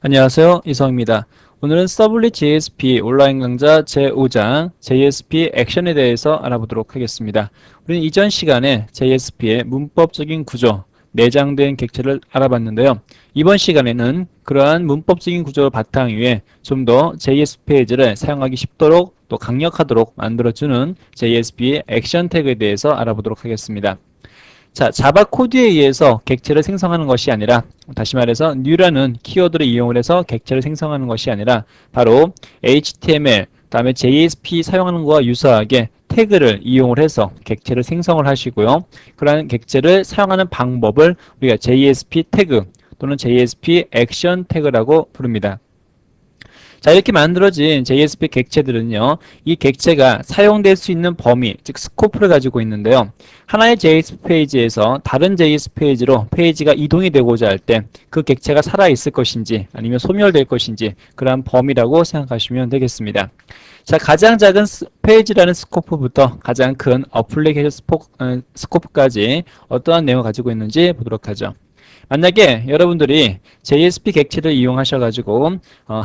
안녕하세요. 이성입니다. 오늘은 서블릿 JSP 온라인 강좌 제5장 JSP 액션에 대해서 알아보도록 하겠습니다. 우리는 이전 시간에 JSP의 문법적인 구조, 내장된 객체를 알아봤는데요. 이번 시간에는 그러한 문법적인 구조를 바탕 위에 좀 더 JSP 페이지를 사용하기 쉽도록 또 강력하도록 만들어주는 JSP의 액션 태그에 대해서 알아보도록 하겠습니다. 자, 자바 코드에 의해서 객체를 생성하는 것이 아니라, 다시 말해서 new라는 키워드를 이용을 해서 객체를 생성하는 것이 아니라 바로 HTML 다음에 JSP 사용하는 것과 유사하게 태그를 이용을 해서 객체를 생성을 하시고요. 그러한 객체를 사용하는 방법을 우리가 JSP 태그 또는 JSP 액션 태그라고 부릅니다. 자, 이렇게 만들어진 JSP 객체들은요, 이 객체가 사용될 수 있는 범위, 즉 스코프를 가지고 있는데요. 하나의 JSP 페이지에서 다른 JSP 페이지로 페이지가 이동이 되고자 할 때 그 객체가 살아있을 것인지 아니면 소멸될 것인지 그러한 범위라고 생각하시면 되겠습니다. 자, 가장 작은 페이지라는 스코프부터 가장 큰 어플리케이션 스코프까지 어떠한 내용을 가지고 있는지 보도록 하죠. 만약에 여러분들이 JSP 객체를 이용하셔가지고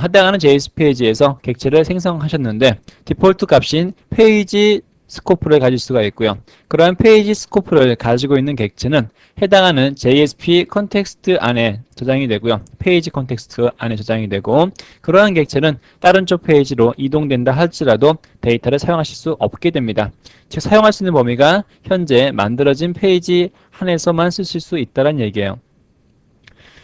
해당하는 JSP 페이지에서 객체를 생성하셨는데 디폴트 값인 페이지 스코프를 가질 수가 있고요. 그러한 페이지 스코프를 가지고 있는 객체는 해당하는 JSP 컨텍스트 안에 저장이 되고요. 페이지 컨텍스트 안에 저장이 되고 그러한 객체는 다른 쪽 페이지로 이동된다 할지라도 데이터를 사용하실 수 없게 됩니다. 즉 사용할 수 있는 범위가 현재 만들어진 페이지 안에서만 쓰실 수 있다는 얘기예요.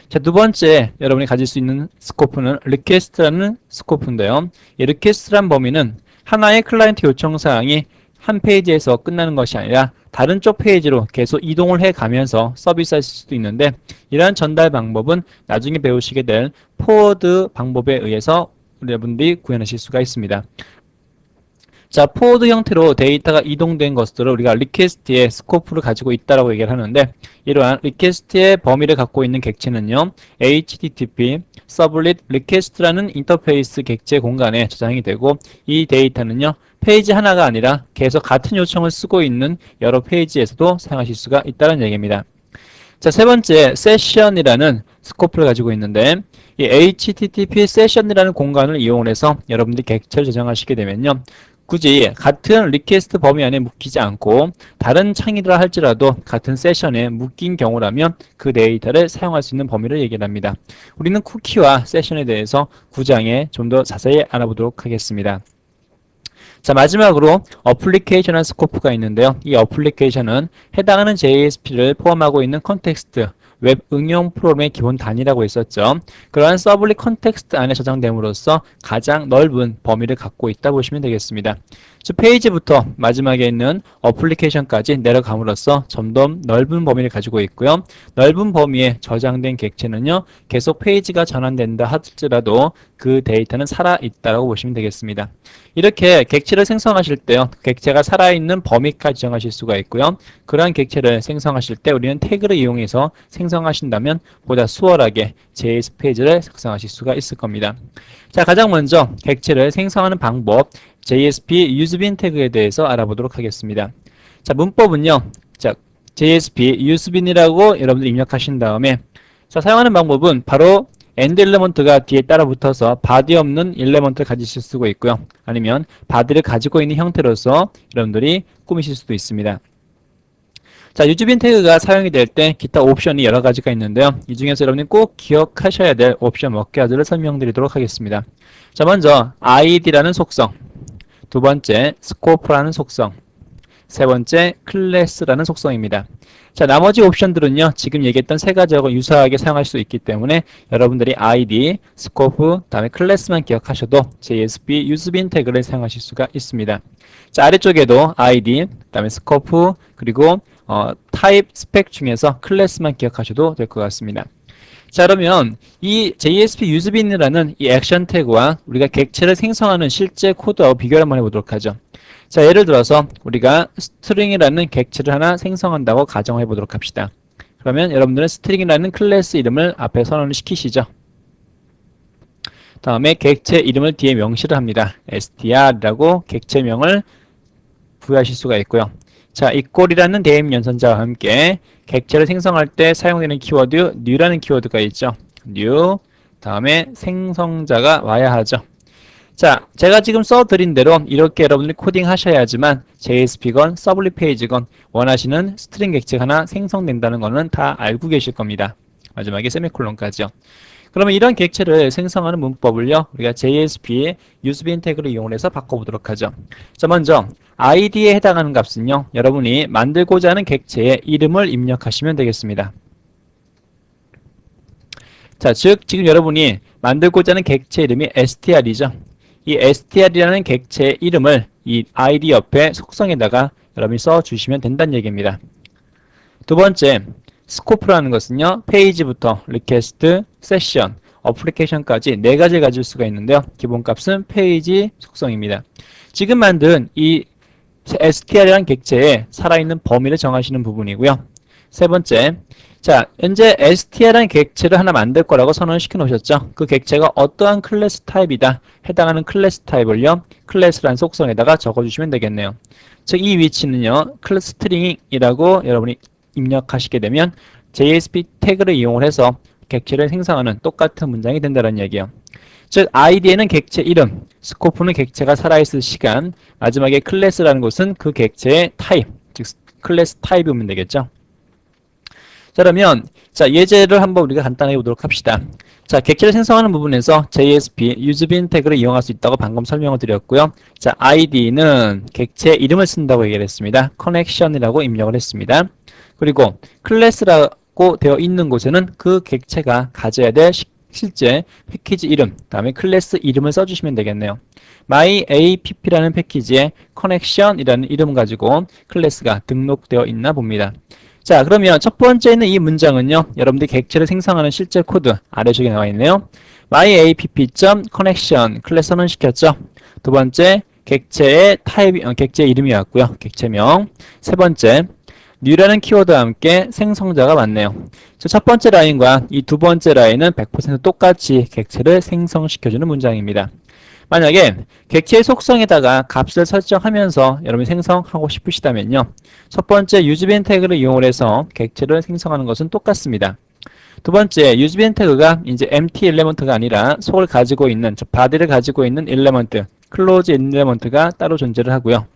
자, 두 번째 여러분이 가질 수 있는 스코프는 리퀘스트라는 스코프인데요. 이 리퀘스트란 범위는 하나의 클라이언트 요청 사항이 한 페이지에서 끝나는 것이 아니라 다른 쪽 페이지로 계속 이동을 해 가면서 서비스할 수도 있는데 이러한 전달 방법은 나중에 배우시게 될 포워드 방법에 의해서 여러분들이 구현하실 수가 있습니다. 자, 포워드 형태로 데이터가 이동된 것들을 우리가 리퀘스트의 스코프를 가지고 있다고 얘기를 하는데 이러한 리퀘스트의 범위를 갖고 있는 객체는요. HTTP 서블릿 리퀘스트라는 인터페이스 객체 공간에 저장이 되고 이 데이터는요. 페이지 하나가 아니라 계속 같은 요청을 쓰고 있는 여러 페이지에서도 사용하실 수가 있다는 얘기입니다. 자, 세 번째 세션이라는 스코프를 가지고 있는데 이 HTTP 세션이라는 공간을 이용해서 여러분들이 객체를 저장하시게 되면요. 굳이 같은 리퀘스트 범위 안에 묶이지 않고 다른 창이라 할지라도 같은 세션에 묶인 경우라면 그 데이터를 사용할 수 있는 범위를 얘기를 합니다. 우리는 쿠키와 세션에 대해서 9장에 좀 더 자세히 알아보도록 하겠습니다. 자, 마지막으로 어플리케이션한 스코프가 있는데요. 이 어플리케이션은 해당하는 JSP를 포함하고 있는 컨텍스트, 웹 응용 프로그램의 기본 단위라고 했었죠. 그러한 서블릿 컨텍스트 안에 저장됨으로써 가장 넓은 범위를 갖고 있다 보시면 되겠습니다. 즉 페이지부터 마지막에 있는 어플리케이션까지 내려감으로써 점점 넓은 범위를 가지고 있고요. 넓은 범위에 저장된 객체는요. 계속 페이지가 전환된다 할지라도 그 데이터는 살아있다고 보시면 되겠습니다. 이렇게 객체를 생성하실 때요. 객체가 살아있는 범위까지 정하실 수가 있고요. 그러한 객체를 생성하실 때 우리는 태그를 이용해서 생성하신다면 보다 수월하게 JS 페이지를 작성하실 수가 있을 겁니다. 자, 가장 먼저 객체를 생성하는 방법 JSP 유즈빈 태그에 대해서 알아보도록 하겠습니다. 자, 문법은요. 자, JSP 유즈빈이라고 여러분들이 입력하신 다음에 자, 사용하는 방법은 바로 엔드 엘리먼트가 뒤에 따라 붙어서 바디 없는 엘리먼트를 가지실 수가 있고요. 아니면 바디를 가지고 있는 형태로서 여러분들이 꾸미실 수도 있습니다. 자, 유즈빈 태그가 사용이 될 때 기타 옵션이 여러 가지가 있는데요. 이 중에서 여러분이 꼭 기억하셔야 될 옵션 몇 가지를 설명드리도록 하겠습니다. 자, 먼저 id라는 속성, 두 번째 스코프라는 속성, 세 번째 클래스라는 속성입니다. 자, 나머지 옵션들은요. 지금 얘기했던 세 가지하고 유사하게 사용할 수 있기 때문에 여러분들이 id, 스코프, 다음에 클래스만 기억하셔도 JSP 유즈빈 태그를 사용하실 수가 있습니다. 자, 아래쪽에도 id, 다음에 스코프, 그리고 타입 스펙 중에서 클래스만 기억하셔도 될 것 같습니다. 자, 그러면 이 JSP 유즈빈이라는 이 액션 태그와 우리가 객체를 생성하는 실제 코드하고 비교를 한번 해보도록 하죠. 자, 예를 들어서 우리가 스트링이라는 객체를 하나 생성한다고 가정해 보도록 합시다. 그러면 여러분들은 스트링이라는 클래스 이름을 앞에 선언을 시키시죠. 다음에 객체 이름을 뒤에 명시를 합니다. str이라고 객체명을 부여하실 수가 있고요. 자, equal이라는 대입 연산자와 함께 객체를 생성할 때 사용되는 키워드 new라는 키워드가 있죠. new 다음에 생성자가 와야 하죠. 자, 제가 지금 써드린 대로 이렇게 여러분들이 코딩 하셔야지만 JSP건 서블릿 페이지건 원하시는 스트링 객체가 하나 생성된다는 거는 다 알고 계실 겁니다. 마지막에 세미콜론까지요. 그러면 이런 객체를 생성하는 문법을요, 우리가 JSP의 유즈빈 태그를 이용해서 바꿔보도록 하죠. 자, 먼저 id에 해당하는 값은요, 여러분이 만들고자 하는 객체의 이름을 입력하시면 되겠습니다. 자, 즉 지금 여러분이 만들고자 하는 객체 이름이 str이죠. 이 str이라는 객체의 이름을 이 id 옆에 속성에다가 여러분이 써주시면 된다는 얘기입니다. 두 번째, 스코프라는 것은요, 페이지부터 리퀘스트, 세션, 어플리케이션까지 네 가지를 가질 수가 있는데요. 기본값은 페이지 속성입니다. 지금 만든 이 str이라는 객체에 살아있는 범위를 정하시는 부분이고요. 세 번째, 자, 현재 str이라는 객체를 하나 만들 거라고 선언을 시켜 놓으셨죠. 그 객체가 어떠한 클래스 타입이다. 해당하는 클래스 타입을요, 클래스라는 속성에다가 적어주시면 되겠네요. 즉, 이 위치는요, 클래스 스트링이라고 여러분이 입력하시게 되면 JSP 태그를 이용을 해서 객체를 생성하는 똑같은 문장이 된다는 얘기예요. 즉, id에는 객체 이름, 스코프는 객체가 살아있을 시간, 마지막에 클래스라는 것은 그 객체의 타입, 즉 클래스 타입이면 되겠죠. 자, 그러면 자, 예제를 한번 우리가 간단하게 보도록 합시다. 자, 객체를 생성하는 부분에서 JSP 유즈빈 태그를 이용할 수 있다고 방금 설명을 드렸고요. 자, id는 객체 이름을 쓴다고 얘기를 했습니다. connection이라고 입력을 했습니다. 그리고 클래스라고 되어 있는 곳에는 그 객체가 가져야 될 실제 패키지 이름, 다음에 클래스 이름을 써주시면 되겠네요. myapp라는 패키지에 connection이라는 이름 가지고 클래스가 등록되어 있나 봅니다. 자, 그러면 첫 번째 있는 이 문장은요, 여러분들이 객체를 생성하는 실제 코드 아래쪽에 나와 있네요. myapp.connection 클래스 선언시켰죠. 두 번째, 객체의 객체 이름이 왔고요. 객체명. 세 번째, new라는 키워드와 함께 생성자가 왔네요. 첫 번째 라인과 이 두 번째 라인은 100% 똑같이 객체를 생성시켜주는 문장입니다. 만약에 객체의 속성에다가 값을 설정하면서 여러분이 생성하고 싶으시다면요, 첫 번째 유즈빈 태그를 이용을 해서 객체를 생성하는 것은 똑같습니다. 두 번째, 유즈빈 태그가 이제 empty element가 아니라 속을 가지고 있는, 즉 body를 가지고 있는 element, close element가 따로 존재를 하고요.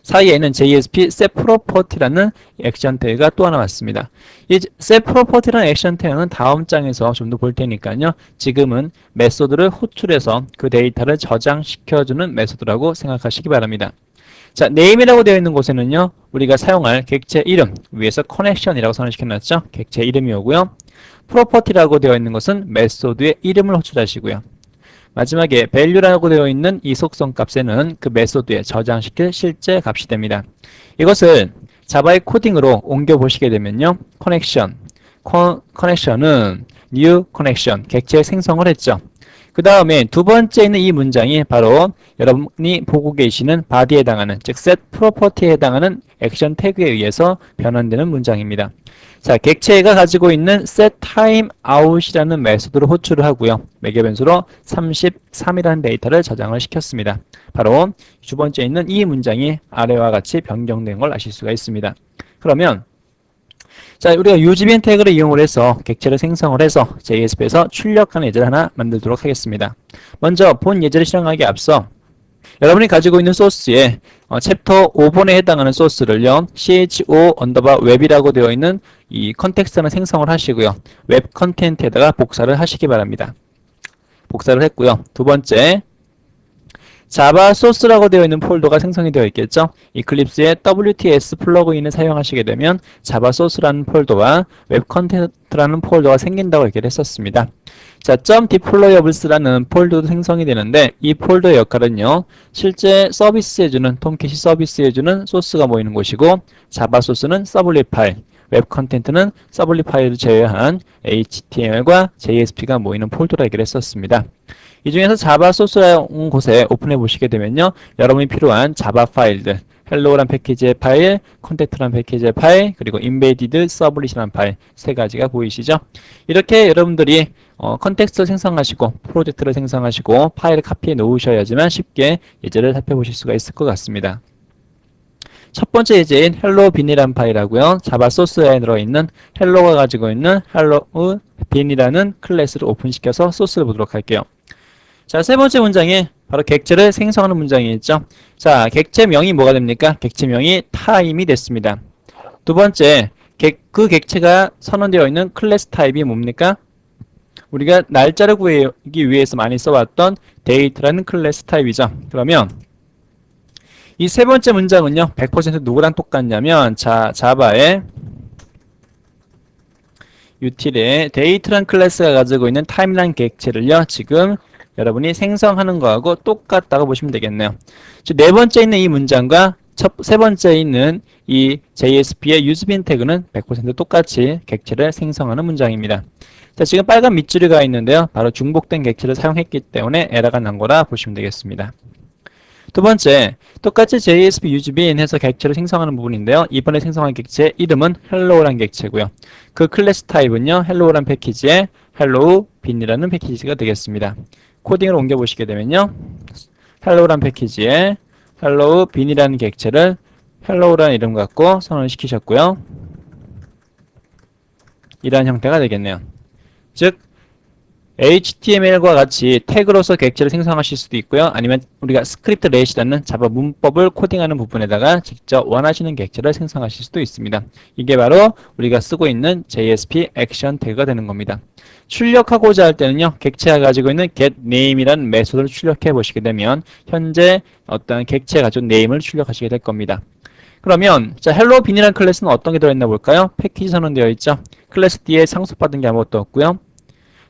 사이에는 JSP setProperty라는 액션 태그가 또 하나 왔습니다. 이 setProperty라는 액션 태그는 다음 장에서 좀 더 볼 테니까요. 지금은 메소드를 호출해서 그 데이터를 저장시켜주는 메소드라고 생각하시기 바랍니다. 자, name이라고 되어 있는 곳에는요, 우리가 사용할 객체 이름, 위에서 connection이라고 선언시켜놨죠. 객체 이름이 오고요. property라고 되어 있는 것은 메소드의 이름을 호출하시고요. 마지막에 value라고 되어 있는 이 속성 값에는 그 메소드에 저장시킬 실제 값이 됩니다. 이것을 자바의 코딩으로 옮겨 보시게 되면요, connection은 new connection, 객체 생성을 했죠. 그 다음에 두 번째 있는 이 문장이 바로 여러분이 보고 계시는 body에 해당하는, 즉 set property에 해당하는 액션 태그에 의해서 변환되는 문장입니다. 자, 객체가 가지고 있는 set time out이라는 메소드로 호출을 하고요. 매개 변수로 33이라는 데이터를 저장을 시켰습니다. 바로 두 번째 있는 이 문장이 아래와 같이 변경된 걸 아실 수가 있습니다. 그러면 자, 우리가 유즈빈 태그를 이용을 해서 객체를 생성을 해서 JSP에서 출력하는 예제를 하나 만들도록 하겠습니다. 먼저 본 예제를 실행하기 앞서 여러분이 가지고 있는 소스에 챕터 5번에 해당하는 소스를요, cho_web이라고 되어 있는 이 컨텍스트는 생성을 하시고요. 웹 컨텐트에다가 복사를 하시기 바랍니다. 복사를 했고요. 두 번째, 자바 소스라고 되어 있는 폴더가 생성이 되어 있겠죠. 이클립스에 WTS 플러그인을 사용하시게 되면 자바 소스라는 폴더와 웹 컨텐트라는 폴더가 생긴다고 얘기를 했었습니다. 자, .deployables라는 폴더도 생성이 되는데 이 폴더의 역할은요, 실제 서비스해주는, 톰캣이 서비스해주는 소스가 모이는 곳이고, 자바 소스는 서블릿 파일, 웹 컨텐트는 서블릿 파일을 제외한 HTML과 JSP가 모이는 폴더라 얘기를 했었습니다. 이 중에서 자바 소스라는 곳에 오픈해 보시게 되면요, 여러분이 필요한 자바 파일들, hello란 패키지의 파일, 컨텐트란 패키지의 파일, 그리고 embedded servlet이라는 파일 세 가지가 보이시죠? 이렇게 여러분들이 컨텍스트를 생성하시고 프로젝트를 생성하시고 파일을 카피해 놓으셔야지만 쉽게 예제를 살펴보실 수가 있을 것 같습니다. 첫 번째 예제인 hello bean이라는 파일하고요. 자바 소스에 들어있는 hello가 가지고 있는 hello bean이라는 클래스를 오픈시켜서 소스를 보도록 할게요. 자, 세 번째 문장이 바로 객체를 생성하는 문장이 있죠. 자, 객체명이 뭐가 됩니까? 객체명이 time이 됐습니다. 두 번째, 그 객체가 선언되어 있는 클래스 타입이 뭡니까? 우리가 날짜를 구하기 위해서 많이 써왔던 date라는 클래스 타입이죠. 그러면 이 세 번째 문장은요, 100% 누구랑 똑같냐면, 자, 자바의 util에 date라는 클래스가 가지고 있는 time이라는 객체를요, 지금 여러분이 생성하는 거하고 똑같다고 보시면 되겠네요. 네 번째 있는 이 문장과 세 번째 있는 이 JSP의 useBean 태그는 100% 똑같이 객체를 생성하는 문장입니다. 자, 지금 빨간 밑줄이가 있는데요. 바로 중복된 객체를 사용했기 때문에 에러가 난 거라 보시면 되겠습니다. 두 번째, 똑같이 JSP useBean 해서 객체를 생성하는 부분인데요. 이번에 생성한 객체의 이름은 hello란 객체고요. 그 클래스 타입은요, hello란 패키지에 hello bean이라는 패키지가 되겠습니다. 코딩을 옮겨보시게 되면요. hello란 패키지에 hello bean이라는 객체를 hello라는 이름 갖고 선언을 시키셨고요. 이러한 형태가 되겠네요. 즉 HTML과 같이 태그로서 객체를 생성하실 수도 있고요. 아니면 우리가 스크립트 렛이라는 자바 문법을 코딩하는 부분에다가 직접 원하시는 객체를 생성하실 수도 있습니다. 이게 바로 우리가 쓰고 있는 JSP 액션 태그가 되는 겁니다. 출력하고자 할 때는요, 객체가 가지고 있는 getName이라는 메소드를 출력해 보시게 되면 현재 어떤 객체가 가지고 네임을 출력하시게 될 겁니다. 그러면 자, hello bean이라는 클래스는 어떤 게 들어있나 볼까요? 패키지 선언되어 있죠. 클래스 D에 상속받은 게 아무것도 없고요.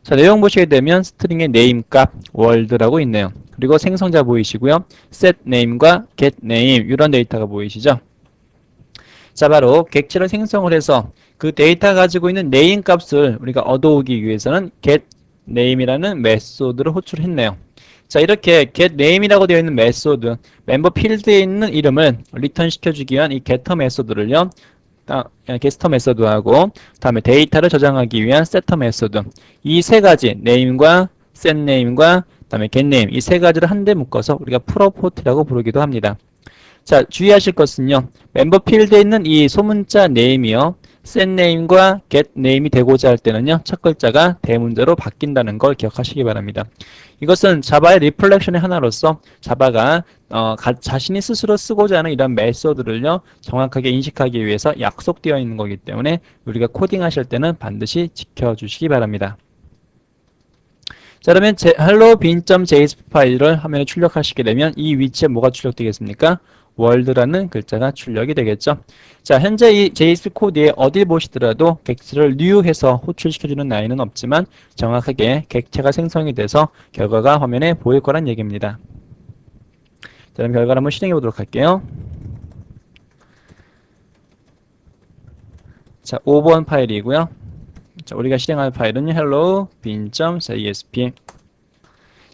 자, 내용 보시게 되면 스트링의 name 값 world라고 있네요. 그리고 생성자 보이시고요. set name과 get name 이런 데이터가 보이시죠? 자, 바로 객체를 생성을 해서 그 데이터가 가지고 있는 name 값을 우리가 얻어오기 위해서는 get name이라는 메소드를 호출했네요. 자, 이렇게 get name이라고 되어 있는 메소드, 멤버 필드에 있는 이름을 리턴 시켜주기 위한 이 getter 메소드를요, 게스터 메소드하고 다음에 데이터를 저장하기 위한 세터 메소드, 이 세 가지 name과 set name과 다음에 get name 이 세 가지를 한데 묶어서 우리가 프로포트라고 부르기도 합니다. 자, 주의하실 것은요, 멤버 필드에 있는 이 소문자 name이요, set name과 get name이 되고자 할 때는요, 첫 글자가 대문자로 바뀐다는 걸 기억하시기 바랍니다. 이것은 자바의 리플렉션의 하나로서 자바가 자신이 스스로 쓰고자 하는 이런 메소드를요, 정확하게 인식하기 위해서 약속되어 있는 거기 때문에 우리가 코딩하실 때는 반드시 지켜주시기 바랍니다. 자, 그러면 hello bean.jsp 파일을 화면에 출력하시게 되면 이 위치에 뭐가 출력되겠습니까? world라는 글자가 출력이 되겠죠. 자, 현재 이 JSP 코드에 어딜 보시더라도 객체를 new 해서 호출시켜주는 라인은 없지만 정확하게 객체가 생성이 돼서 결과가 화면에 보일 거란 얘기입니다. 자, 그럼 결과를 한번 실행해 보도록 할게요. 자, 5번 파일이고요. 자, 우리가 실행할 파일은 hello bean.jsp.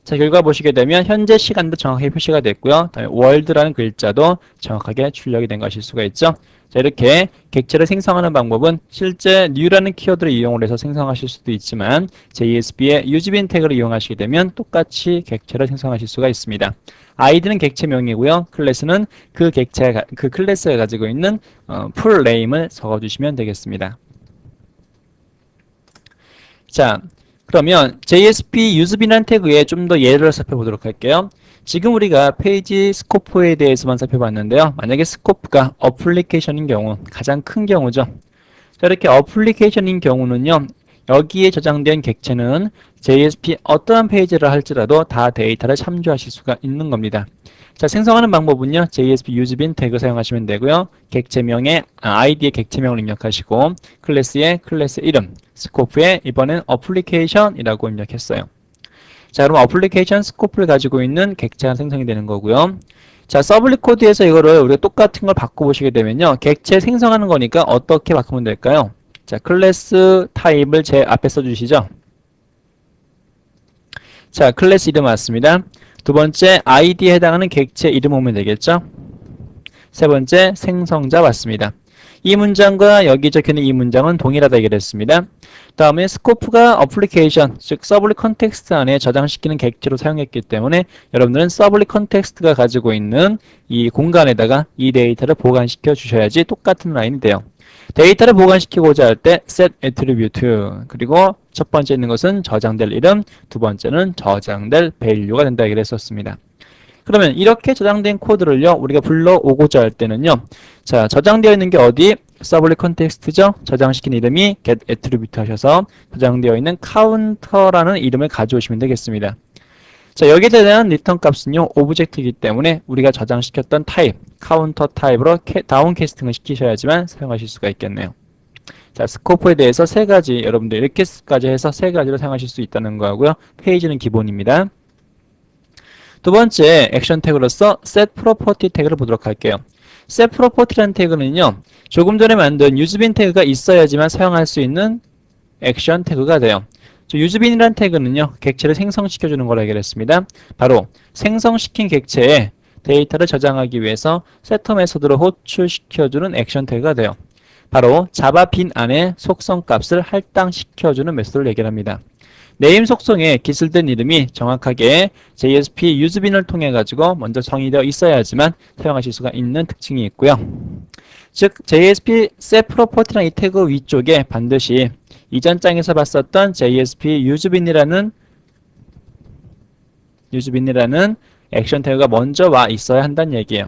자, 결과 보시게 되면 현재 시간도 정확하게 표시가 됐고요. 다음에 world라는 글자도 정확하게 출력이 된 것일 수가 있죠. 자, 이렇게 객체를 생성하는 방법은 실제 new라는 키워드를 이용을 해서 생성하실 수도 있지만 JSP의 useBean 태그를 이용하시게 되면 똑같이 객체를 생성하실 수가 있습니다. id는 객체명이고요. 클래스는 그 클래스가 가지고 있는 full name을 적어주시면 되겠습니다. 자, 그러면 JSP useBean이라는 태그에 좀 더 예를 살펴보도록 할게요. 지금 우리가 페이지 스코프에 대해서만 살펴봤는데요. 만약에 스코프가 어플리케이션인 경우, 가장 큰 경우죠. 자, 이렇게 어플리케이션인 경우는요, 여기에 저장된 객체는 JSP 어떠한 페이지를 할지라도 다 데이터를 참조하실 수가 있는 겁니다. 자, 생성하는 방법은요, JSP useBean 태그 사용하시면 되고요. 객체명의 id의 객체명을 입력하시고 클래스의 클래스 이름, 스코프에 이번엔 어플리케이션이라고 입력했어요. 자, 그럼 어플리케이션 스코프를 가지고 있는 객체가 생성이 되는 거고요. 자, 서블릿 코드에서 이거를 우리가 똑같은 걸 바꿔보시게 되면요, 객체 생성하는 거니까 어떻게 바꾸면 될까요? 자, 클래스 타입을 제 앞에 써주시죠. 자, 클래스 이름 맞습니다. 두 번째, id에 해당하는 객체 이름 오면 되겠죠. 세 번째, 생성자 맞습니다. 이 문장과 여기 적혀있는 이 문장은 동일하다 얘기를 했습니다. 다음에 스코프가 어플리케이션, 즉 서블릿 컨텍스트 안에 저장시키는 객체로 사용했기 때문에 여러분들은 서블릿 컨텍스트가 가지고 있는 이 공간에다가 이 데이터를 보관시켜 주셔야지 똑같은 라인이 돼요. 데이터를 보관시키고자 할 때 set attribute, 그리고 첫 번째 있는 것은 저장될 이름, 두 번째는 저장될 value가 된다 얘기를 했었습니다. 그러면 이렇게 저장된 코드를요, 우리가 불러오고자 할 때는요, 자, 저장되어 있는 게 어디? 서블릿 컨텍스트죠? 저장시킨 이름이 get attribute 하셔서 저장되어 있는 counter라는 이름을 가져오시면 되겠습니다. 자, 여기에 대한 리턴 값은요, 오브젝트이기 때문에 우리가 저장시켰던 타입, 카운터 타입으로 다운 캐스팅을 시키셔야지만 사용하실 수가 있겠네요. 자, 스코프에 대해서 세 가지, 여러분들 이렇게까지 해서 세 가지로 사용하실 수 있다는 거고요. 페이지는 기본입니다. 두 번째 액션 태그로서 set property 태그를 보도록 할게요. set property라는 태그는요, 조금 전에 만든 유즈빈 태그가 있어야지만 사용할 수 있는 액션 태그가 돼요. 유즈빈이라는 태그는요, 객체를 생성시켜주는 거라 얘기했습니다. 바로 생성시킨 객체에 데이터를 저장하기 위해서 세터 메소드로 호출시켜주는 액션 태그가 돼요. 바로 자바 빈 안에 속성 값을 할당시켜주는 메소드를 얘기합니다. 네임 속성에 기술된 이름이 정확하게 JSP 유즈빈을 통해 가지고 먼저 정의되어 있어야지만 사용하실 수가 있는 특징이 있고요. 즉 JSP set property라는 이 태그 위쪽에 반드시 이전 장에서 봤었던 JSP 유즈빈이라는 액션 태그가 먼저 와 있어야 한다는 얘기예요.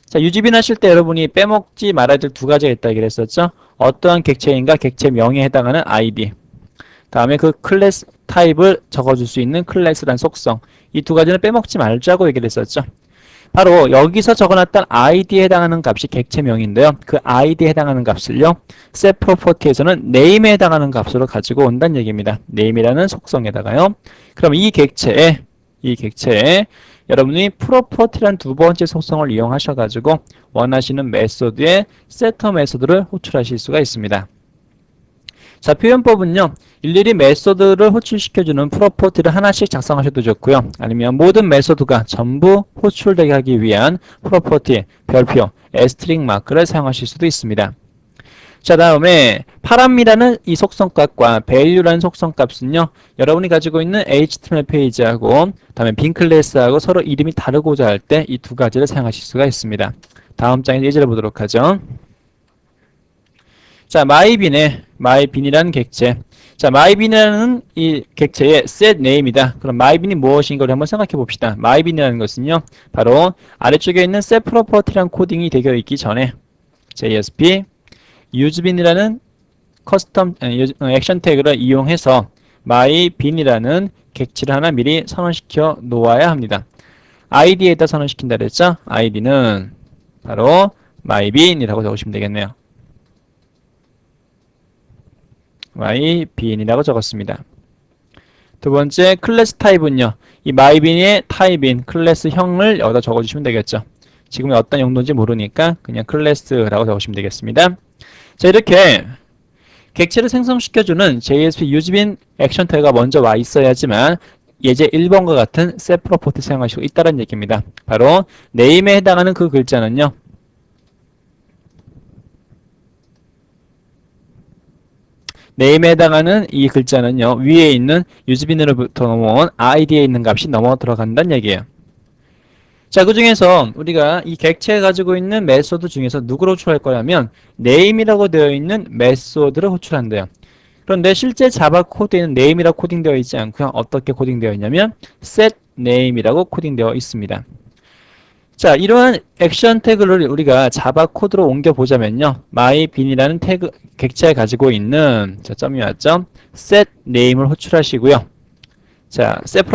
자, 유즈빈 하실 때 여러분이 빼먹지 말아야 될 두 가지가 있다고 그랬었죠. 어떠한 객체인가 객체명에 해당하는 ID, 다음에 그 클래스 타입을 적어줄 수 있는 클래스란 속성, 이 두 가지는 빼먹지 말자고 얘기를 했었죠. 바로 여기서 적어놨던 id에 해당하는 값이 객체명인데요. 그 id에 해당하는 값을요, set property에서는 name에 해당하는 값으로 가지고 온다는 얘기입니다. name이라는 속성에다가요. 그럼 이 객체에 여러분이 property란 두 번째 속성을 이용하셔가지고 원하시는 메소드의 setter 메소드를 호출하실 수가 있습니다. 자, 표현법은요, 일일이 메소드를 호출시켜주는 프로퍼티를 하나씩 작성하셔도 좋고요. 아니면 모든 메소드가 전부 호출되게 하기 위한 프로퍼티, 별표, asterisk 마크를 사용하실 수도 있습니다. 자, 다음에 파람이라는 이 속성값과 value라는 속성값은요, 여러분이 가지고 있는 HTML 페이지하고 다음에 빈 클래스하고 서로 이름이 다르고자 할 때 이 두 가지를 사용하실 수가 있습니다. 다음 장에서 예제를 보도록 하죠. 자, my빈이라는 객체. 자, my빈이라는 이 객체의 set name이다. 그럼 my빈이 무엇인 걸 한번 생각해 봅시다. my빈이라는 것은요, 바로 아래쪽에 있는 set property라는 코딩이 되어 있기 전에 JSP useBin이라는 커스텀 액션 태그를 이용해서 myBin이라는 객체를 하나 미리 선언시켜 놓아야 합니다. id에다 선언시킨다 그랬죠? id는 바로 myBin이라고 적으시면 되겠네요. myBin이라고 적었습니다. 두 번째 클래스 타입은요, 이 myBin의 타입인 클래스형을 여기다 적어주시면 되겠죠. 지금 어떤 용도인지 모르니까 그냥 클래스라고 적으시면 되겠습니다. 자, 이렇게 객체를 생성시켜주는 JSP 유즈빈 액션 태그가 먼저 와 있어야지만 예제 1번과 같은 set property 사용하실 수 있다는 얘기입니다. 바로 name에 해당하는 그 글자는요, name에 해당하는 이 글자는요, 위에 있는 유즈빈으로부터 넘어온 id에 있는 값이 넘어 들어간다는 얘기예요. 자, 그 중에서 우리가 이 객체에 가지고 있는 메소드 중에서 누구를 호출할 거냐면 name이라고 되어 있는 메소드를 호출한대요. 그런데 실제 자바 코드에는 name이라고 코딩되어 있지 않고요. 어떻게 코딩되어 있냐면 set name이라고 코딩되어 있습니다. 자, 이러한 액션 태그를 우리가 자바 코드로 옮겨 보자면요, myBin이라는 태그 객체에 가지고 있는, 자, 점이 왔죠, set name을 호출하시고요. 자, set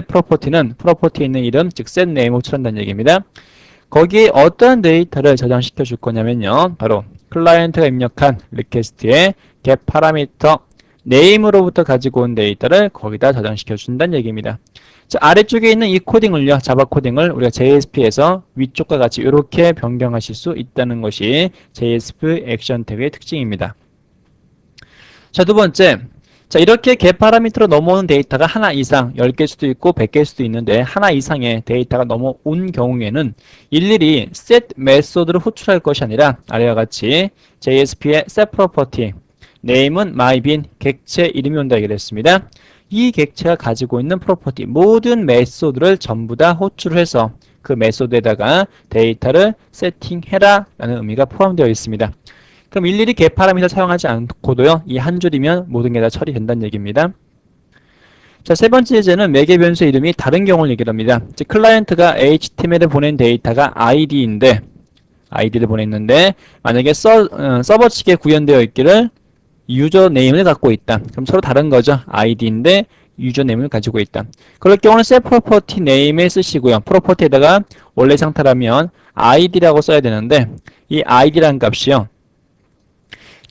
property는 프로퍼티에 있는 이름, 즉 set name을 호출한다는 얘기입니다. 거기에 어떠한 데이터를 저장시켜 줄 거냐면요, 바로 클라이언트가 입력한 리퀘스트의 get 파라미터 name으로부터 가지고 온 데이터를 거기다 저장시켜 준다는 얘기입니다. 자, 아래쪽에 있는 이 코딩을요, 자바 코딩을 우리가 JSP에서 위쪽과 같이 이렇게 변경하실 수 있다는 것이 JSP 액션 태그의 특징입니다. 자, 두 번째, 자, 이렇게 get 파라미터로 넘어오는 데이터가 하나 이상, 10개일 수도 있고 100개일 수도 있는데 하나 이상의 데이터가 넘어온 경우에는 일일이 set 메소드를 호출할 것이 아니라 아래와 같이 JSP의 set property, name은 mybean, 객체 이름이 온다 얘기를 했습니다. 이 객체가 가지고 있는 프로퍼티, 모든 메소드를 전부 다 호출해서 그 메소드에다가 데이터를 세팅해라 라는 의미가 포함되어 있습니다. 그럼 일일이 get 파라미터 사용하지 않고도요, 이 한 줄이면 모든 게 다 처리된다는 얘기입니다. 자, 세 번째 예제는 매개 변수 이름이 다른 경우를 얘기를 합니다. 즉, 클라이언트가 HTML에 보낸 데이터가 ID인데, ID를 보냈는데, 만약에 서버 측에 구현되어 있기를 유저 네임을 갖고 있다. 그럼 서로 다른 거죠. ID인데, 유저 네임을 가지고 있다. 그럴 경우는 set property name에 쓰시고요. 프로퍼티에다가 원래 상태라면 ID라고 써야 되는데, 이 ID라는 값이요.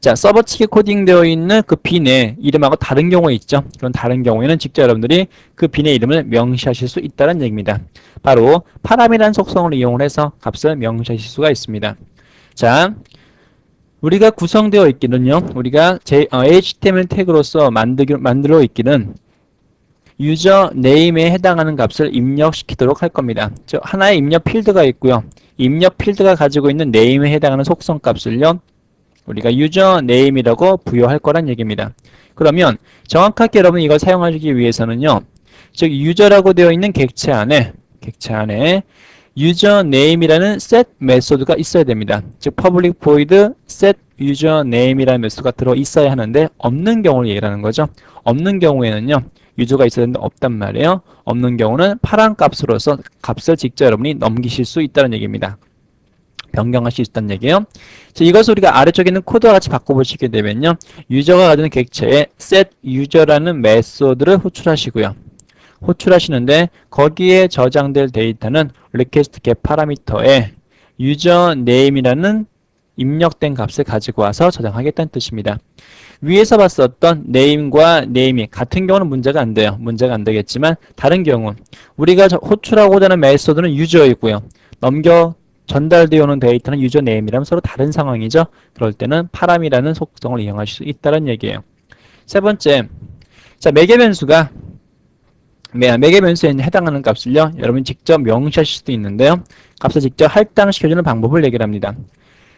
자, 서버 측에 코딩되어 있는 그 빈의 이름하고 다른 경우에 있죠. 그런 다른 경우에는 직접 여러분들이 그 빈의 이름을 명시하실 수 있다는 얘기입니다. 바로 파람이라는 속성을 이용을 해서 값을 명시하실 수가 있습니다. 자, 우리가 구성되어 있기는요. 우리가 HTML 태그로서 만들어 있기는 유저 네임에 해당하는 값을 입력시키도록 할 겁니다. 즉, 하나의 입력 필드가 있고요. 입력 필드가 가지고 있는 네임에 해당하는 속성 값을요. 우리가 유저 네임이라고 부여할 거란 얘기입니다. 그러면 정확하게 여러분 이걸 사용하기 위해서는요. 즉 유저라고 되어 있는 객체 안에 유저 네임이라는 set 메소드가 있어야 됩니다. 즉 public void set user name이라는 메소드가 들어 있어야 하는데 없는 경우를 얘기하는 거죠. 없는 경우에는요. 유저가 있어야 되는데 없단 말이에요. 없는 경우는 파란 값으로서 값을 직접 여러분이 넘기실 수 있다는 얘기입니다. 변경할 수 있다는 얘기예요. 자, 이것을 우리가 아래쪽에 있는 코드와 같이 바꿔보시게 되면요. 유저가 가지는 객체에 set user라는 메소드를 호출하시고요. 호출하시는데 거기에 저장될 데이터는 request get 파라미터에 user name이라는 입력된 값을 가지고 와서 저장하겠다는 뜻입니다. 위에서 봤었던 name과 name이 같은 경우는 문제가 안 돼요. 문제가 안 되겠지만 다른 경우 우리가 호출하고자 하는 메소드는 유저이고요. 전달되어 오는 데이터는 유저 네임이라면 서로 다른 상황이죠. 그럴 때는 파람이라는 속성을 이용하실 수 있다는 얘기예요. 세 번째, 자 매개 변수가 매개 변수에 해당하는 값을요. 여러분 직접 명시하실 수도 있는데요. 값을 직접 할당시켜주는 방법을 얘기를 합니다.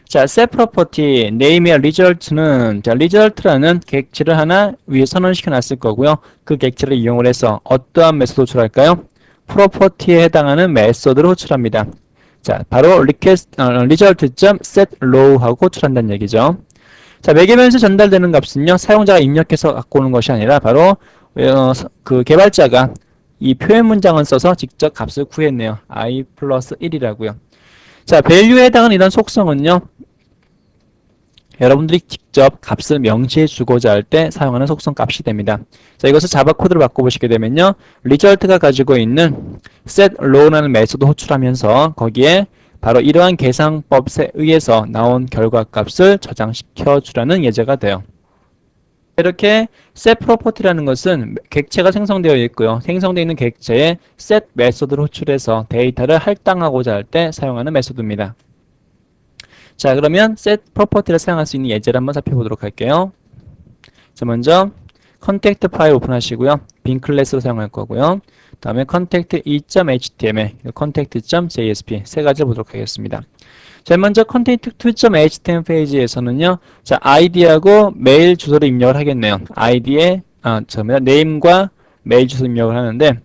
자, set property name의 result는 자 result라는 객체를 하나 위에 선언시켜 놨을 거고요. 그 객체를 이용을 해서 어떠한 메소드 호출할까요? property에 해당하는 메소드를 호출합니다. 자, 바로 result.setRow 하고 호출한다는 얘기죠. 자, 매개 변수 전달되는 값은요, 사용자가 입력해서 갖고 오는 것이 아니라 바로 그 개발자가 이 표현 문장을 써서 직접 값을 구했네요. i 플러스 1이라고요. 자, value에 해당하는 이런 속성은요, 여러분들이 직접 값을 명시해 주고자 할 때 사용하는 속성 값이 됩니다. 자, 이것을 자바 코드로 바꿔보시게 되면요. result가 가지고 있는 setRow라는 메소드 호출하면서 거기에 바로 이러한 계산법에 의해서 나온 결과 값을 저장시켜 주라는 예제가 돼요. 이렇게 set property라는 것은 객체가 생성되어 있고요. 생성되어 있는 객체에 set 메소드를 호출해서 데이터를 할당하고자 할 때 사용하는 메소드입니다. 자, 그러면 set property를 사용할 수 있는 예제를 한번 살펴보도록 할게요. 자, 먼저 contact 파일 오픈하시고요. 빈 클래스로 사용할 거고요. 다음에 contact e.html, contact.jsp 세 가지를 보도록 하겠습니다. 자, 먼저 contact2.html 페이지에서는요. 자, id하고 메일 주소를 입력을 하겠네요. id에 name과 메일 주소 입력을 하는데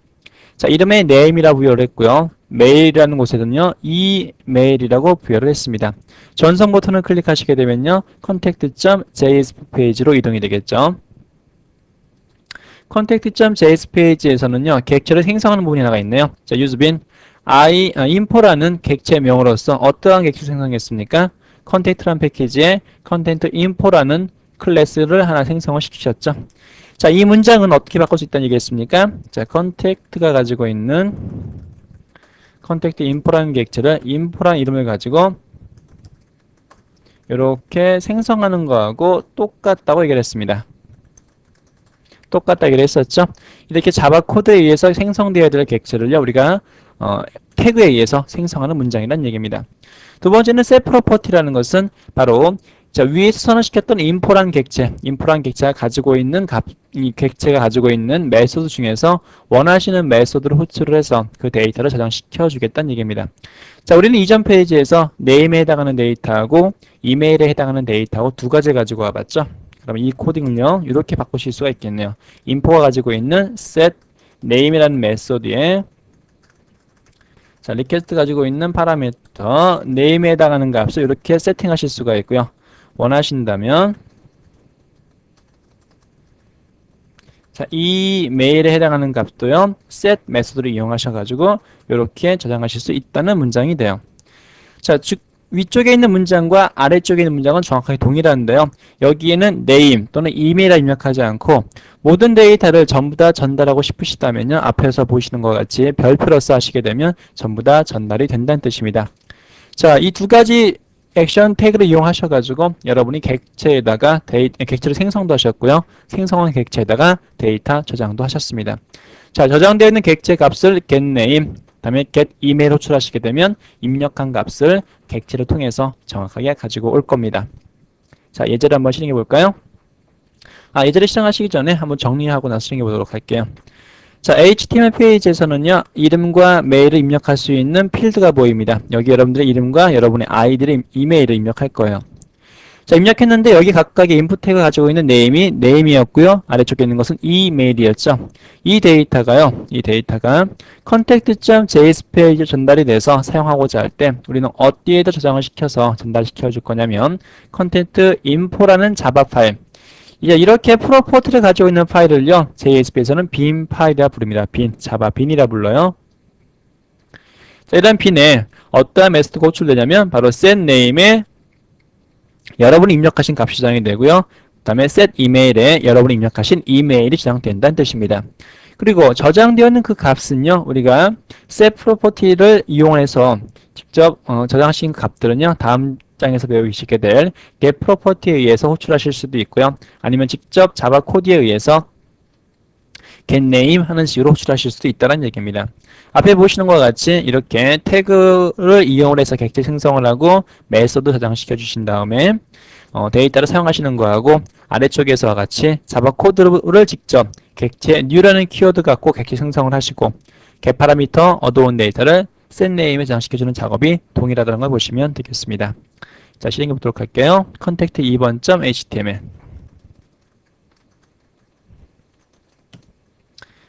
자, 이름에 name이라고 부여를 했고요. 메일이라는 곳에는요, 이메일이라고 부여를 했습니다. 전송 버튼을 클릭하시게 되면요, contact.jsp 페이지로 이동이 되겠죠. contact.jsp 페이지에서는요, 객체를 생성하는 부분이 하나가 있네요. 자, useBin info라는 객체명으로서 어떠한 객체를 생성했습니까? contact라는 패키지에 content info라는 클래스를 하나 생성을 시키셨죠. 자, 이 문장은 어떻게 바꿀 수 있다는 얘기겠습니까? 자, contact가 가지고 있는 contact info라는 객체를 info라는 이름을 가지고 이렇게 생성하는 거하고 똑같다고 얘기를 했습니다. 똑같다 얘기를 했었죠. 이렇게 자바 코드에 의해서 생성되어야 될 객체를요, 우리가 태그에 의해서 생성하는 문장이라는 얘기입니다. 두 번째는 set property라는 것은 바로 자, 위에서 선언시켰던 인포란 객체가 가지고 있는 이 객체가 가지고 있는 메소드 중에서 원하시는 메소드를 호출을 해서 그 데이터를 저장시켜 주겠다는 얘기입니다. 자, 우리는 이전 페이지에서 네임에 해당하는 데이터하고 이메일에 해당하는 데이터하고 두 가지 가지고 와봤죠. 그럼 이 코딩을요, 이렇게 바꾸실 수가 있겠네요. 인포가 가지고 있는 set name이라는 메소드에 자, 리퀘스트 가지고 있는 파라미터 name에 해당하는 값을 이렇게 세팅하실 수가 있고요. 원하신다면 자, 이 메일에 해당하는 값도요, set 메소드를 이용하셔가지고 이렇게 저장하실 수 있다는 문장이 돼요. 자, 즉 위쪽에 있는 문장과 아래쪽에 있는 문장은 정확하게 동일한데요. 여기에는 name 또는 이메일을 입력하지 않고 모든 데이터를 전부 다 전달하고 싶으시다면요. 앞에서 보시는 것 같이 별 플러스 하시게 되면 전부 다 전달이 된다는 뜻입니다. 자, 이 두 가지 액션 태그를 이용하셔가지고 여러분이 객체에다가 객체를 생성도 하셨고요. 생성한 객체에다가 데이터 저장도 하셨습니다. 자, 저장되어 있는 객체 값을 getName, 그다음에 getEmail 호출하시게 되면 입력한 값을 객체를 통해서 정확하게 가지고 올 겁니다. 자, 예제를 한번 실행해 볼까요? 예제를 실행하시기 전에 한번 정리하고 나서 실행해 보도록 할게요. 자, HTML 페이지에서는요, 이름과 메일을 입력할 수 있는 필드가 보입니다. 여기 여러분들의 이름과 여러분의 아이디를, 이메일을 입력할 거예요. 자, 입력했는데 여기 각각의 인풋 태그가 가지고 있는 네임이 네임이었고요. 아래쪽에 있는 것은 이메일이었죠. 이 데이터가 contact.js 페이지에 전달이 돼서 사용하고자 할 때 우리는 어디에다 저장을 시켜서 전달시켜 줄 거냐면 content info라는 자바 파일, 이제 이렇게 프로퍼티를 가지고 있는 파일을요, JSP에서는 bin 파일이라 부릅니다. 자바 bin이라 불러요. 자, 이런 bin에 어떠한 메소드가 호출되냐면 바로 set name에 여러분이 입력하신 값이 저장이 되고요. 그 다음에 set email에 여러분이 입력하신 이메일이 저장된다는 뜻입니다. 그리고 저장되어 있는 그 값은요, 우리가 set property를 이용해서 직접 저장하신 값들은요, 다음 장에서 배우시게 될 get property에 의해서 호출하실 수도 있고요. 아니면 직접 자바 코드에 의해서 getName 하는 식으로 호출하실 수도 있다는 얘기입니다. 앞에 보시는 것과 같이 이렇게 태그를 이용을 해서 객체 생성을 하고 메소드 저장시켜 주신 다음에 데이터를 사용하시는 거하고 아래쪽에서와 같이 자바 코드를 직접 객체 new라는 키워드 갖고 객체 생성을 하시고 get 파라미터 얻어온 데이터를 setName에 저장시켜 주는 작업이 동일하다는 걸 보시면 되겠습니다. 자, 실행해 보도록 할게요. contact 2번.html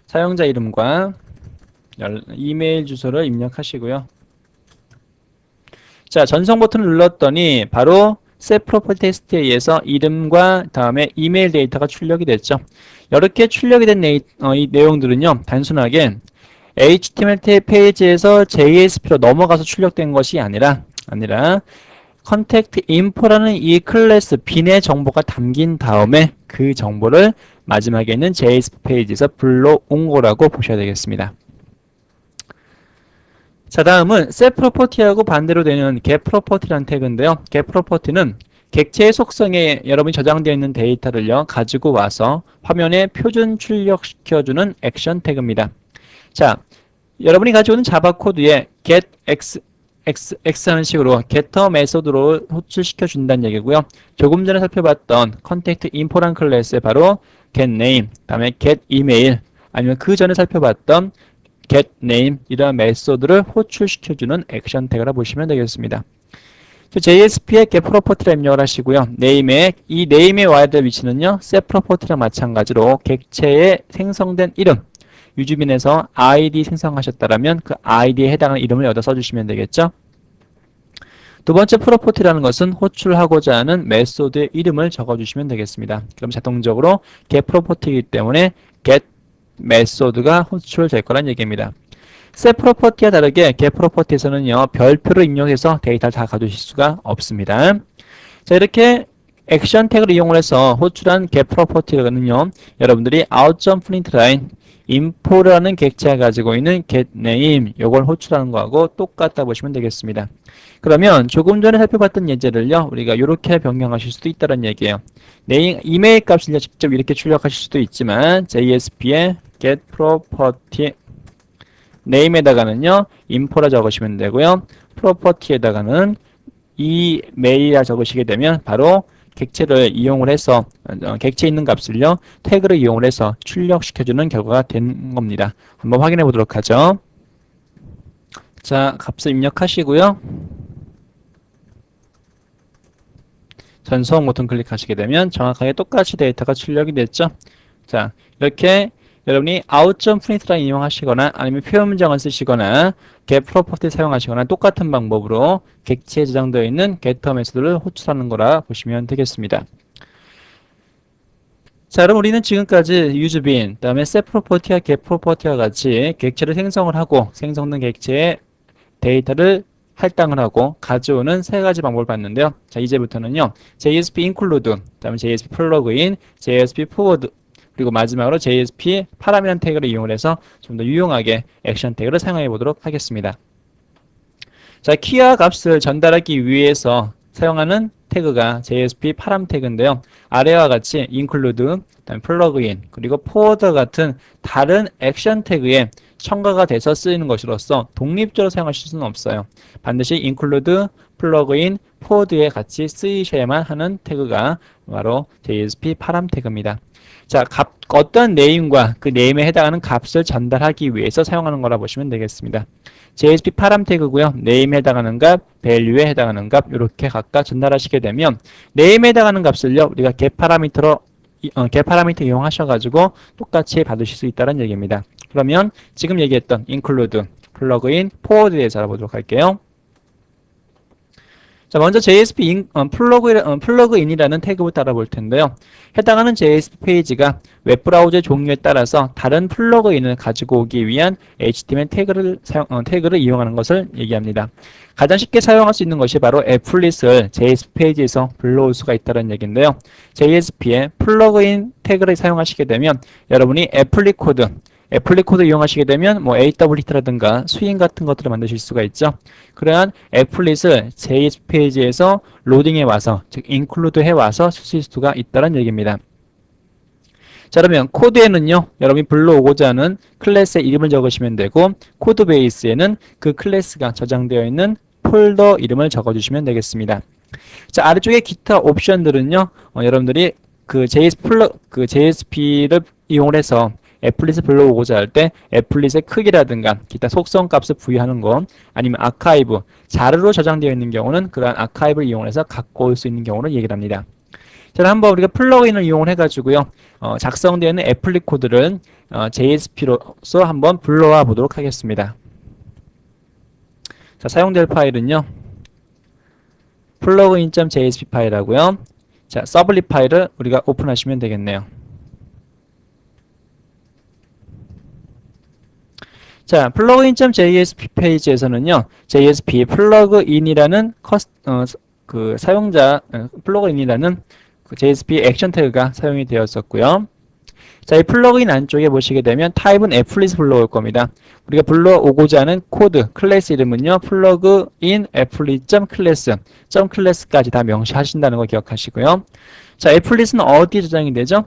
사용자 이름과 이메일 주소를 입력하시고요. 자, 전송 버튼을 눌렀더니 바로 set property test에 의해서 이름과 다음에 이메일 데이터가 출력이 됐죠. 이렇게 출력이 된 이 내용들은요, 단순하게 HTML 페이지에서 JSP로 넘어가서 출력된 것이 아니라 contact info라는 이 클래스 bin의 정보가 담긴 다음에 그 정보를 마지막에 있는 JS 페이지에서 불러온 거라고 보셔야 되겠습니다. 자, 다음은 set property하고 반대로 되는 get property라는 태그인데요. get property는 객체의 속성에 여러분이 저장되어 있는 데이터를요, 가지고 와서 화면에 표준 출력시켜주는 액션 태그입니다. 자, 여러분이 가지고 있는 자바 코드에 get x 하는 식으로 getter 메소드로 호출시켜 준다는 얘기고요. 조금 전에 살펴봤던 contact info란 클래스에 바로 getName, 다음에 getEmail, 아니면 그 전에 살펴봤던 getName 이러한 메소드를 호출시켜주는 액션 태그라 보시면 되겠습니다. JSP의 getProperty를 입력을 하시고요. 이 name에 와야 될 위치는요, setProperty랑 마찬가지로 객체에 생성된 이름, 유주민에서 id 생성하셨다라면 그 id에 해당하는 이름을 여기다 써주시면 되겠죠. 두 번째 프로퍼티라는 것은 호출하고자 하는 메소드의 이름을 적어주시면 되겠습니다. 그럼 자동적으로 get 프로퍼티이기 때문에 get 메소드가 호출될 거란 얘기입니다. set 프로퍼티와 다르게 get 프로퍼티에서는요, 별표를 입력해서 데이터를 다 가져오실 수가 없습니다. 자, 이렇게 액션 태그를 이용해서 호출한 get 프로퍼티는요, 여러분들이 out.println info라는 객체가 가지고 있는 getName 요걸 호출하는 거하고 똑같다 보시면 되겠습니다. 그러면 조금 전에 살펴봤던 예제를요, 우리가 이렇게 변경하실 수도 있다는 얘기예요. 이메일 값을 직접 이렇게 출력하실 수도 있지만 JSP의 getProperty name에다가는요, info라 적으시면 되고요. property에다가는 이메일이라 적으시게 되면 바로 객체를 이용을 해서 객체에 있는 값을요 태그를 이용을 해서 출력시켜주는 결과가 되는 겁니다. 한번 확인해 보도록 하죠. 자, 값을 입력하시고요. 전송 버튼 클릭하시게 되면 정확하게 똑같이 데이터가 출력이 됐죠. 자, 이렇게 여러분이 out.print를 이용하시거나 아니면 표현 문장을 쓰시거나 get property 사용하시거나 똑같은 방법으로 객체에 저장되어 있는 getter 메소드를 호출하는 거라 보시면 되겠습니다. 자, 그럼 우리는 지금까지 use bin, 그다음에 set property와 get property와 같이 객체를 생성을 하고 생성된 객체의 데이터를 할당을 하고 가져오는 세 가지 방법을 봤는데요. 자, 이제부터는요. JSP include, 그다음에 JSP plugin, JSP forward, 그리고 마지막으로 JSP 파라미란 태그를 이용을 해서 좀 더 유용하게 액션 태그를 사용해 보도록 하겠습니다. 자, 키와 값을 전달하기 위해서 사용하는 태그가 JSP 파람 태그인데요. 아래와 같이 include, 그다음에 plugin, 그리고 forward 같은 다른 액션 태그에 첨가가 돼서 쓰이는 것으로서 독립적으로 사용하실 수는 없어요. 반드시 include, plugin, forward에 같이 쓰이셔야만 하는 태그가 바로 JSP 파람 태그입니다. 자, 어떤 네임과 그 네임에 해당하는 값을 전달하기 위해서 사용하는 거라 보시면 되겠습니다. JSP 파람 태그고요. 네임에 해당하는 값, value에 해당하는 값 이렇게 각각 전달하시게 되면 네임에 해당하는 값을요. 우리가 get 파라미터 이용하셔가지고 똑같이 받으실 수 있다는 얘기입니다. 그러면 지금 얘기했던 include, plugin, forward에 대해서 알아보도록 할게요. 자, 먼저 JSP 플러그인이라는 태그부터 알아볼 텐데요. 해당하는 JSP 페이지가 웹브라우저의 종류에 따라서 다른 플러그인을 가지고 오기 위한 HTML 태그를 이용하는 것을 얘기합니다. 가장 쉽게 사용할 수 있는 것이 바로 애플릿을 JSP 페이지에서 불러올 수가 있다는 얘기인데요. JSP의 플러그인 태그를 사용하시게 되면 여러분이 애플릿 코드 이용하시게 되면 뭐 AWT라든가 스윙 같은 것들을 만드실 수가 있죠. 그러한 애플릿을 JSP 페이지에서 로딩해 와서 즉 include 해 와서 쓸 수가 있다는 얘기입니다. 자, 그러면 코드에는요. 여러분이 불러오고자 하는 클래스의 이름을 적으시면 되고 코드 베이스에는 그 클래스가 저장되어 있는 폴더 이름을 적어주시면 되겠습니다. 자, 아래쪽에 기타 옵션들은요. 여러분들이 그 JSP를 이용을 해서 애플릿을 불러오고자 할 때 애플릿의 크기라든가 기타 속성 값을 부여하는 것 아니면 아카이브, 자료로 저장되어 있는 경우는 그러한 아카이브를 이용해서 갖고 올 수 있는 경우를 얘기를 합니다. 자, 한번 우리가 플러그인을 이용을 해가지고요. 작성되어 있는 애플릿 코드를 JSP로서 한번 불러와 보도록 하겠습니다. 자, 사용될 파일은요. plugin.jsp 파일하고요. 자, 서블릿 파일을 우리가 오픈하시면 되겠네요. 자, plugin.jsp 페이지에서는요, JSP 플러그인이라는 플러그인이라는 JSP 액션 태그가 사용이 되었었고요. 자, 이 플러그인 안쪽에 보시게 되면 타입은 애플릿 불러올 겁니다. 우리가 불러오고자 하는 코드, 클래스 이름은요, plugin applet.class.class까지 다 명시하신다는 거 기억하시고요. 자, 애플릿은 어디에 저장이 되죠?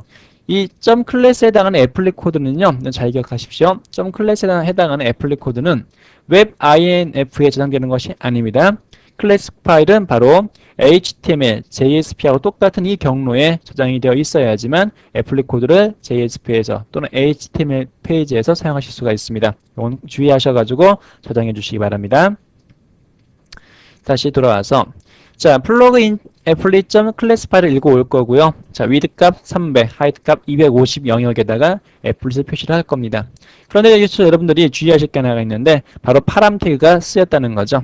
이 .class에 해당하는 애플릿 코드는요. 잘 기억하십시오. .class에 해당하는 애플릿 코드는 웹 INF에 저장되는 것이 아닙니다. 클래스 파일은 바로 HTML, JSP하고 똑같은 이 경로에 저장이 되어 있어야지만 애플릿 코드를 JSP에서 또는 HTML 페이지에서 사용하실 수가 있습니다. 이건 주의하셔가지고 저장해 주시기 바랍니다. 다시 돌아와서 자, 플러그인 applet.class 파일을 읽어올 거고요. 자, width 값 300, height 값 250 영역에다가 applet을 표시를 할 겁니다. 그런데 여기서 여러분들이 주의하실 게 하나가 있는데 바로 파람 태그가 쓰였다는 거죠.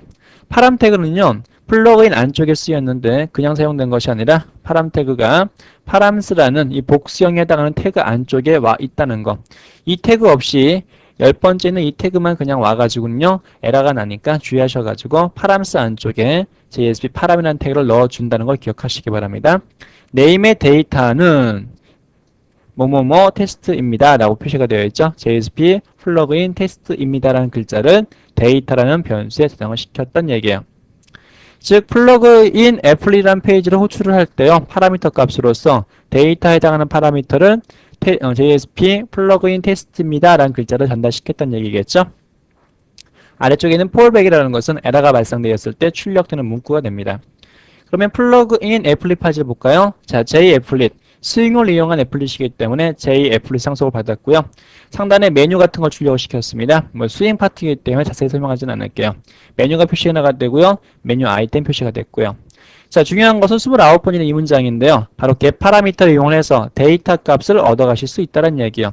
파람 태그는요. 플러그인 안쪽에 쓰였는데 그냥 사용된 것이 아니라 파람 태그가 파람스라는 이 복수형에 해당하는 태그 안쪽에 와 있다는 거. 이 태그 없이 10번째는 이 태그만 그냥 와가지고는요. 에러가 나니까 주의하셔가지고 파람스 안쪽에 JSP 파람이라는 태그를 넣어준다는 걸 기억하시기 바랍니다. 네임의 데이터는 뭐뭐뭐 테스트입니다 라고 표시가 되어 있죠. JSP 플러그인 테스트입니다 라는 글자를 데이터라는 변수에 저장을 시켰던 얘기예요. 즉 플러그인 애플이라는 페이지를 호출을 할 때요. 파라미터 값으로서 데이터에 해당하는 파라미터를 JSP 플러그인 테스트입니다 라는 글자를 전달시켰던 얘기겠죠. 아래쪽에는 fallback이라는 것은 에러가 발생되었을 때 출력되는 문구가 됩니다. 그러면 플러그인 애플릿 파일을 볼까요? 자, J애플릿. 스윙을 이용한 애플릿이기 때문에 J애플릿 상속을 받았고요. 상단에 메뉴 같은 걸 출력을 시켰습니다. 뭐 스윙 파트이기 때문에 자세히 설명하지는 않을게요. 메뉴가 표시가 되고요. 메뉴 아이템 표시가 됐고요. 자, 중요한 것은 29번이는 이 문장인데요. 바로 get 파라미터를 이용해서 데이터 값을 얻어가실 수 있다는 얘기예요.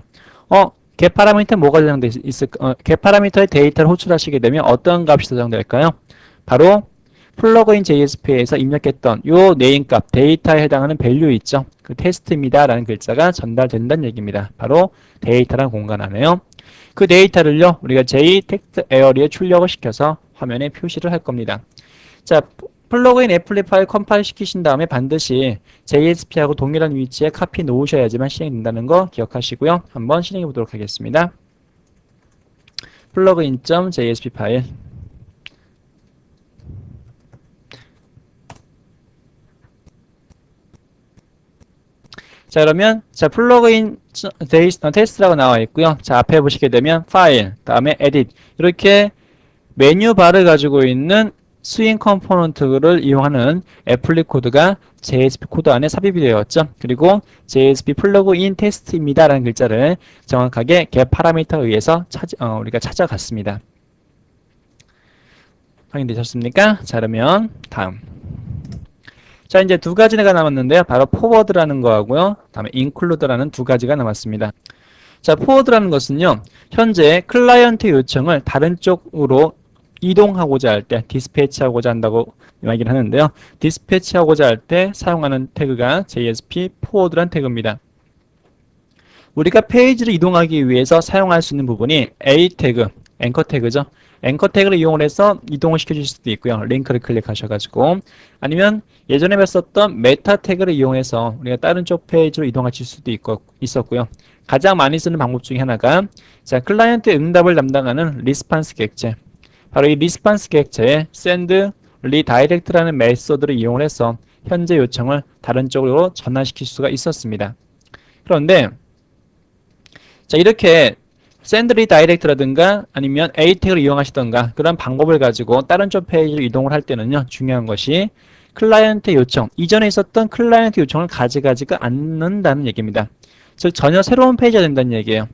get 파라미터 뭐가 저장돼 있을까? get 파라미터의 데이터를 호출하시게 되면 어떤 값이 저장될까요? 바로 플러그인 JSP에서 입력했던 요 네임 값, 데이터에 해당하는 밸류 있죠? 그 테스트입니다 라는 글자가 전달된다는 얘기입니다. 바로 데이터라는 공간 안에요. 그 데이터를요, 우리가 JText 에어리에 출력을 시켜서 화면에 표시를 할 겁니다. 자, 플러그인 애플릿 파일 컴파일 시키신 다음에 반드시 JSP하고 동일한 위치에 카피 놓으셔야지만 실행된다는 거 기억하시고요. 한번 실행해 보도록 하겠습니다. 플러그인.jsp 파일. 자, 그러면 자 플러그인 테스트라고 나와 있고요. 자, 앞에 보시게 되면 파일, 다음에 에딧 이렇게 메뉴 바를 가지고 있는 스윙 컴포넌트를 이용하는 애플릿 코드가 JSP 코드 안에 삽입이 되었죠. 그리고 JSP 플러그인 테스트입니다 라는 글자를 정확하게 get 파라미터에 의해서 우리가 찾아갔습니다. 확인되셨습니까? 자, 그러면 다음. 자, 이제 두 가지가 남았는데요. 바로 forward라는 거하고요. 다음에 include라는 두 가지가 남았습니다. 자, forward라는 것은요. 현재 클라이언트 요청을 다른 쪽으로 이동하고자 할 때, 디스패치하고자 한다고 이야기를 하는데요. 디스패치하고자 할 때 사용하는 태그가 JSP forward라는 태그입니다. 우리가 페이지를 이동하기 위해서 사용할 수 있는 부분이 A 태그, 앵커 태그죠. 앵커 태그를 이용해서 이동을 시켜줄 수도 있고요. 링크를 클릭하셔가지고 아니면 예전에 봤었던 메타 태그를 이용해서 우리가 다른 쪽 페이지로 이동하실 수도 있었고요. 가장 많이 쓰는 방법 중에 하나가 자 클라이언트 응답을 담당하는 리스판스 객체. 바로 이 리스판스 객체에 send, redirect라는 메소드를 이용해서 현재 요청을 다른 쪽으로 전환시킬 수가 있었습니다. 그런데 자 이렇게 send redirect라든가 아니면 A 태그를 이용하시던가 그런 방법을 가지고 다른 쪽 페이지로 이동을 할 때는요 중요한 것이 클라이언트 요청, 이전에 있었던 클라이언트 요청을 가져가지가 않는다는 얘기입니다. 즉 전혀 새로운 페이지가 된다는 얘기예요.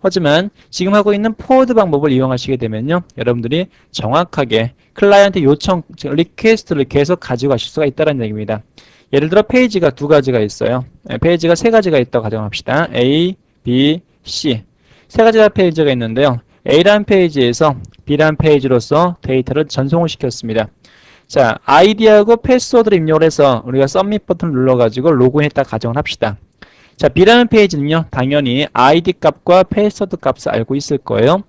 하지만 지금 하고 있는 포워드 방법을 이용하시게 되면요 여러분들이 정확하게 클라이언트 요청, 즉 리퀘스트를 계속 가지고 가실 수가 있다는 얘기입니다. 예를 들어 페이지가 두 가지가 있어요. 페이지가 세 가지가 있다고 가정합시다. A, B, C 세 가지의 페이지가 있는데요. A라는 페이지에서 B라는 페이지로서 데이터를 전송을 시켰습니다. 자, 아이디하고 패스워드를 입력을 해서 우리가 submit 버튼을 눌러가지고 로그인했다 가정을 합시다. 자, B라는 페이지는요, 당연히 아이디 값과 패스워드 값을 알고 있을 거예요.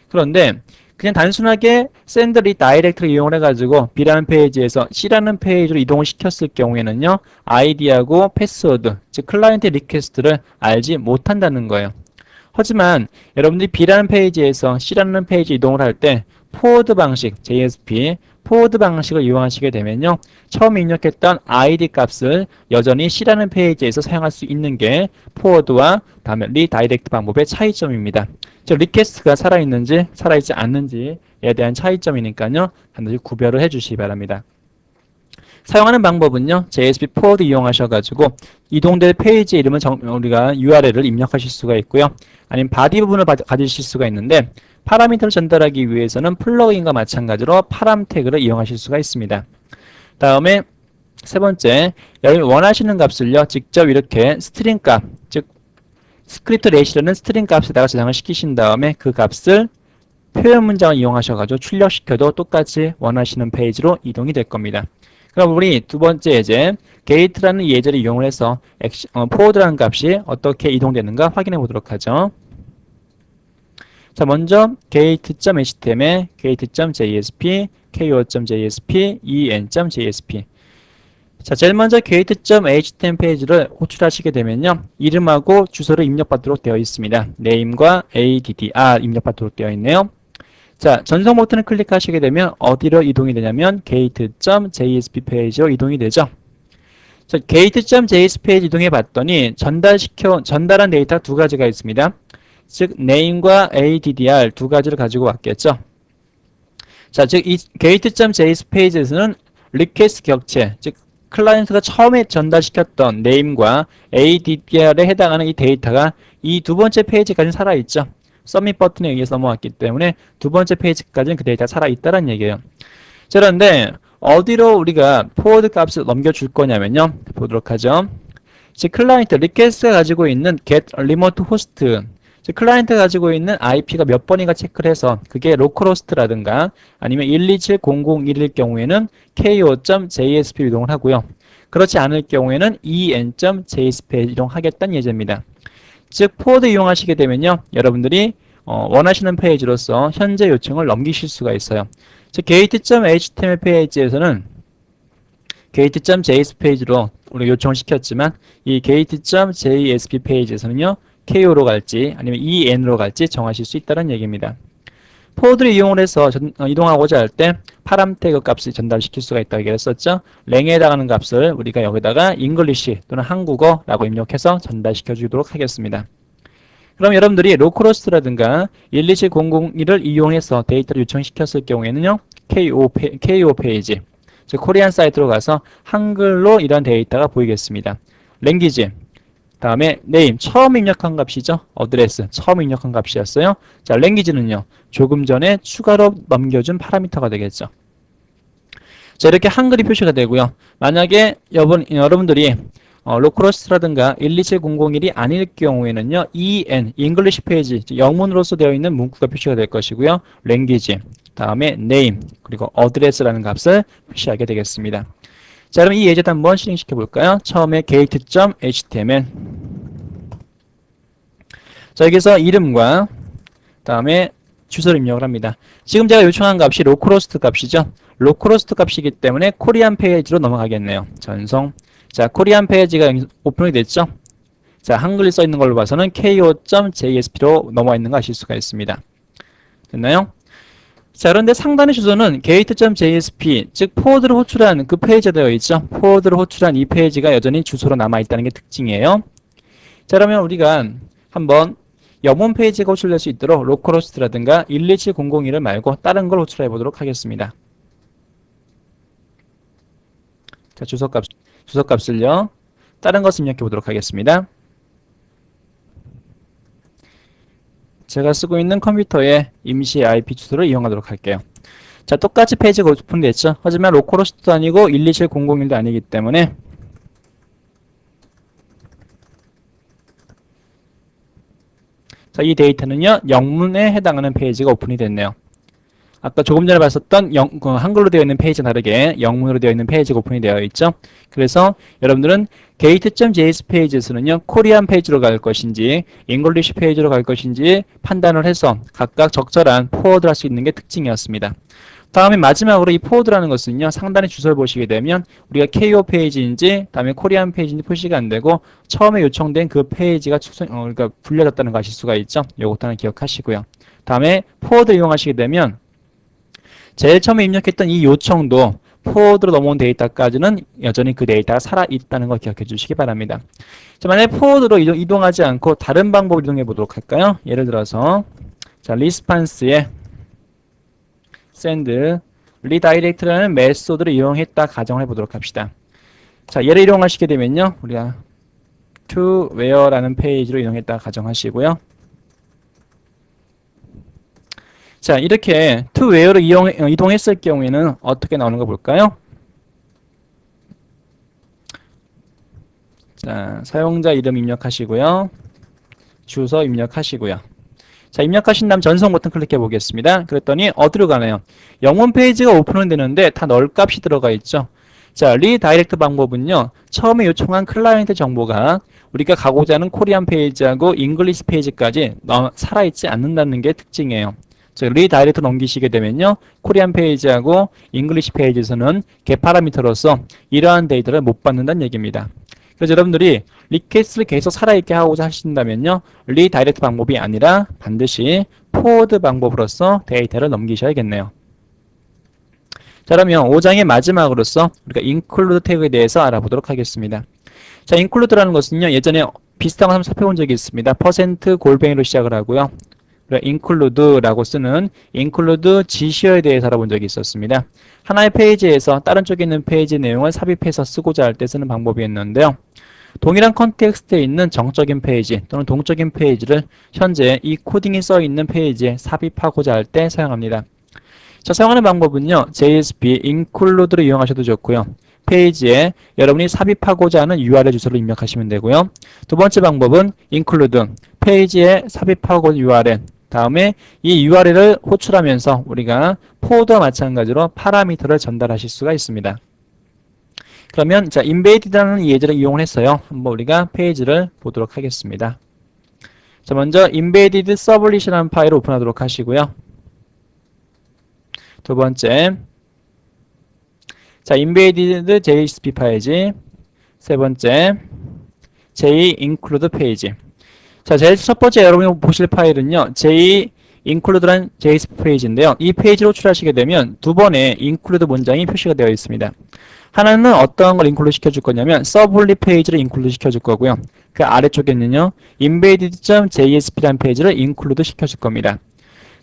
그런데 그냥 단순하게 send redirect를 이용을 해가지고 B라는 페이지에서 C라는 페이지로 이동을 시켰을 경우에는요, 아이디하고 패스워드, 즉 클라이언트 리퀘스트를 알지 못한다는 거예요. 하지만 여러분들이 B라는 페이지에서 C라는 페이지 이동을 할 때 포워드 방식, JSP, 포워드 방식을 이용하시게 되면요. 처음 입력했던 ID 값을 여전히 C라는 페이지에서 사용할 수 있는 게 포워드와 다음에 리다이렉트 방법의 차이점입니다. 즉 리퀘스트가 살아있는지 살아있지 않는지에 대한 차이점이니까요. 반드시 구별을 해주시기 바랍니다. 사용하는 방법은요. JSP 포워드 이용하셔가지고 이동될 페이지 이름은 우리가 URL을 입력하실 수가 있고요. 아니면 바디 부분을 가지실 수가 있는데 파라미터를 전달하기 위해서는 플러그인과 마찬가지로 파람 태그를 이용하실 수가 있습니다. 다음에 세 번째, 여러분이 원하시는 값을요. 직접 이렇게 스트링 값, 즉 스크립트 렛이라는 스트링 값에다가 저장을 시키신 다음에 그 값을 표현 문장을 이용하셔가지고 출력시켜도 똑같이 원하시는 페이지로 이동이 될 겁니다. 그럼 우리 두 번째 예제, 게이트라는 예제를 이용을 해서 포워드라는 값이 어떻게 이동되는가 확인해 보도록 하죠. 자, 먼저 gate.html에 gate.jsp, ko.jsp, en.jsp. 자, 제일 먼저 gate.html 페이지를 호출하시게 되면요. 이름하고 주소를 입력받도록 되어 있습니다. name과 addr 입력받도록 되어 있네요. 자, 전송 버튼을 클릭하시게 되면 어디로 이동이 되냐면 gate.jsp 페이지로 이동이 되죠. 자, gate.jsp 페이지 이동해 봤더니 전달한 데이터 두 가지가 있습니다. 즉 name과 addr 두 가지를 가지고 왔겠죠. 자, 즉 이 gate.jsp 페이지에서는 request 격체, 즉 클라이언트가 처음에 전달시켰던 네임과 ADDR에 해당하는 이 데이터가 이 두 번째 페이지까지는 살아있죠. 서밋 버튼에 의해서 넘어왔기 때문에 두 번째 페이지까지는 그 데이터가 살아있다는 얘기예요. 자, 그런데 어디로 우리가 포워드 값을 넘겨줄 거냐면요. 보도록 하죠. 즉 클라이언트 리퀘스트가 가지고 있는 get remote host, 즉 클라이언트가 가지고 있는 IP가 몇 번인가 체크를 해서 그게 localhost라든가 아니면 1270011일 경우에는 ko.jsp 이동을 하고요. 그렇지 않을 경우에는 en.jsp 이동하겠다는 예제입니다. 즉 포워드 이용하시게 되면요. 여러분들이 원하시는 페이지로서 현재 요청을 넘기실 수가 있어요. 즉 gate.html 페이지에서는 gate.js 페이지로 우리가 요청을 시켰지만 이 gate.jsp 페이지에서는요. KO로 갈지 아니면 EN으로 갈지 정하실 수 있다는 얘기입니다. 포워드를 이용을 해서 이동하고자 할 때 파람 태그 값을 전달시킬 수가 있다고 얘기했었죠. 랭에 해당하는 값을 우리가 여기다가 English 또는 한국어라고 입력해서 전달시켜 주도록 하겠습니다. 그럼 여러분들이 로컬호스트라든가 12700을 이용해서 데이터를 요청시켰을 경우에는요. KO 페이지, 즉 코리안 사이트로 가서 한글로 이런 데이터가 보이겠습니다. 랭귀지, 다음에 네임, 처음 입력한 값이죠. 어드레스, 처음 입력한 값이었어요. 자, 랭귀지는요. 조금 전에 추가로 넘겨준 파라미터가 되겠죠. 자, 이렇게 한글이 표시가 되고요. 만약에 여러분들이 로컬호스트라든가 12700일이 아닐 경우에는요. EN, English 페이지, 영문으로서 되어 있는 문구가 표시가 될 것이고요. 랭귀지, 다음에 name, 그리고 address라는 값을 표시하게 되겠습니다. 자, 그럼 이 예제도 한번 실행시켜 볼까요? 처음에 gate.html. 자, 여기서 이름과 다음에 주소를 입력을 합니다. 지금 제가 요청한 값이 localhost 값이죠. localhost 값이기 때문에 코리안 페이지로 넘어가겠네요. 전송. 자, 코리안 페이지가 오픈이 됐죠. 자, 한글이 써 있는 걸로 봐서는 ko.jsp로 넘어와 있는 거 아실 수가 있습니다. 됐나요? 자, 그런데 상단의 주소는 gate.jsp, 즉 포워드를 호출한 그 페이지가 되어 있죠. 포워드를 호출한 이 페이지가 여전히 주소로 남아있다는 게 특징이에요. 자, 그러면 우리가 한번 영문 페이지가 호출될 수 있도록 로컬호스트라든가 12700일을 말고 다른 걸 호출해 보도록 하겠습니다. 자, 주소값을요. 다른 것을 입력해 보도록 하겠습니다. 제가 쓰고 있는 컴퓨터의 임시 IP 주소를 이용하도록 할게요. 자, 똑같이 페이지가 오픈됐죠. 하지만 로컬호스트도 아니고 12700일도 아니기 때문에 자, 이 데이터는요. 영문에 해당하는 페이지가 오픈이 됐네요. 아까 조금 전에 봤었던 한글로 되어 있는 페이지와 다르게 영문으로 되어 있는 페이지가 오픈이 되어 있죠. 그래서 여러분들은 gate.js 페이지에서는요. 코리안 페이지로 갈 것인지 잉글리시 페이지로 갈 것인지 판단을 해서 각각 적절한 포워드를 할 수 있는 게 특징이었습니다. 다음에 마지막으로 이 포워드라는 것은요. 상단의 주소를 보시게 되면 우리가 KO 페이지인지 다음에 코리안 페이지인지 표시가 안 되고 처음에 요청된 그 페이지가 그러니까 불려졌다는 거 아실 수가 있죠. 이것도 하나 기억하시고요. 다음에 포워드 이용하시게 되면 제일 처음에 입력했던 이 요청도 포워드로 넘어온 데이터까지는 여전히 그 데이터가 살아있다는 걸 기억해 주시기 바랍니다. 자, 만약에 포워드로 이동하지 않고 다른 방법으로 이동해 보도록 할까요? 예를 들어서 자, 리스판스에 send, redirect라는 메소드를 이용했다 가정을 해보도록 합시다. 자, 얘를 이용하시게 되면요. 우리가 to where라는 페이지로 이동했다 가정하시고요. 자, 이렇게 to where로 이동했을 경우에는 어떻게 나오는 거 볼까요? 자, 사용자 이름 입력하시고요. 주소 입력하시고요. 자, 입력하신 다음 전송 버튼 클릭해 보겠습니다. 그랬더니 어디로 가나요? 영문 페이지가 오픈은 되는데 다 널 값이 들어가 있죠. 자, 리다이렉트 방법은요. 처음에 요청한 클라이언트 정보가 우리가 가고자 하는 코리안 페이지하고 잉글리시 페이지까지 살아있지 않는다는 게 특징이에요. 즉, 리다이렉트 넘기시게 되면요. 코리안 페이지하고 잉글리시 페이지에서는 get 파라미터로서 이러한 데이터를 못 받는다는 얘기입니다. 그래서 여러분들이 리퀘스트를 계속 살아있게 하고자 하신다면요. 리다이렉트 방법이 아니라 반드시 포워드 방법으로서 데이터를 넘기셔야겠네요. 자, 그러면 5장의 마지막으로서 우리가 include 태그에 대해서 알아보도록 하겠습니다. 자, include라는 것은요. 예전에 비슷한 거 한번 살펴본 적이 있습니다. %골뱅이로 시작을 하고요. include라고 쓰는 include 지시어에 대해서 알아본 적이 있었습니다. 하나의 페이지에서 다른 쪽에 있는 페이지 내용을 삽입해서 쓰고자 할 때 쓰는 방법이었는데요. 동일한 컨텍스트에 있는 정적인 페이지 또는 동적인 페이지를 현재 이 코딩이 써 있는 페이지에 삽입하고자 할 때 사용합니다. 자, 사용하는 방법은요. JSP include를 이용하셔도 좋고요. 페이지에 여러분이 삽입하고자 하는 URL 주소를 입력하시면 되고요. 두 번째 방법은 include, 페이지에 삽입하고 URL, 다음에 이 URL을 호출하면서 우리가 포드와 마찬가지로 파라미터를 전달하실 수가 있습니다. 그러면 자, embedded라는 예제를 이용을 했어요. 한번 우리가 페이지를 보도록 하겠습니다. 자, 먼저 embedded sublet이라는 파일을 오픈하도록 하시고요. 두 번째, 자, embedded JSP 파이지. 세 번째, J include 페이지. 자, 제일 첫 번째 여러분이 보실 파일은요, J include란 JSP 페이지인데요. 이 페이지를 호출하시게 되면 두 번의 include 문장이 표시가 되어 있습니다. 하나는 어떤 걸 include 시켜줄 거냐면 sublet 페이지를 include 시켜줄 거고요. 그 아래쪽에는요, embedded.jsp라는 페이지를 include 시켜줄 겁니다.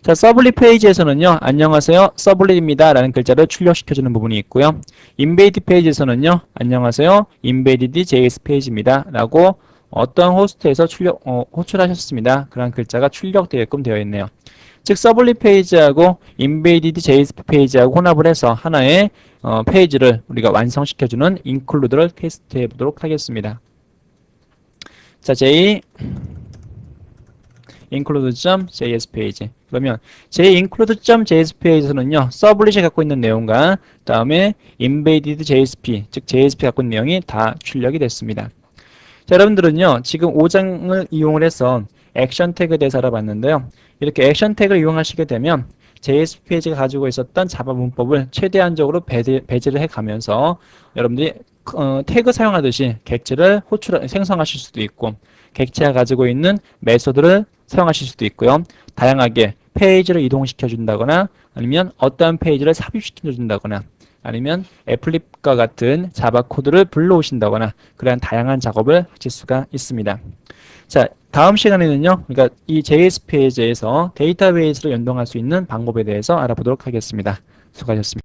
자, 서블릿 페이지에서는요, 안녕하세요, 서블릿입니다 라는 글자를 출력시켜주는 부분이 있고요. 인베이드 페이지에서는요, 안녕하세요, 인베이드 JS 페이지입니다 라고 어떤 호스트에서 호출하셨습니다. 그런 글자가 출력되게끔 되어 있네요. 즉, 서블릿 페이지하고 인베이드 JS 페이지하고 혼합을 해서 하나의 페이지를 우리가 완성시켜주는 include를 테스트해 보도록 하겠습니다. 자, include.js 페이지. 그러면 include.js 페이지에서는요, 서블릿이 갖고 있는 내용과 다음에 embedded JSP, 즉 JSP 갖고 있는 내용이 다 출력이 됐습니다. 자, 여러분들은요, 지금 5장을 이용을 해서 액션 태그에 대해서 알아봤는데요. 이렇게 액션 태그를 이용하시게 되면 JS 페이지가 가지고 있었던 자바 문법을 최대한적으로 배제를 해가면서 여러분들이 태그 사용하듯이 객체를 생성하실 수도 있고 객체가 가지고 있는 메소드를 사용하실 수도 있고요. 다양하게 페이지를 이동시켜 준다거나 아니면 어떠한 페이지를 삽입시켜 준다거나 아니면 애플립과 같은 자바 코드를 불러오신다거나 그러한 다양한 작업을 하실 수가 있습니다. 자, 다음 시간에는요, 그러니까 이 JS 페이지에서 데이터베이스를 연동할 수 있는 방법에 대해서 알아보도록 하겠습니다. 수고하셨습니다.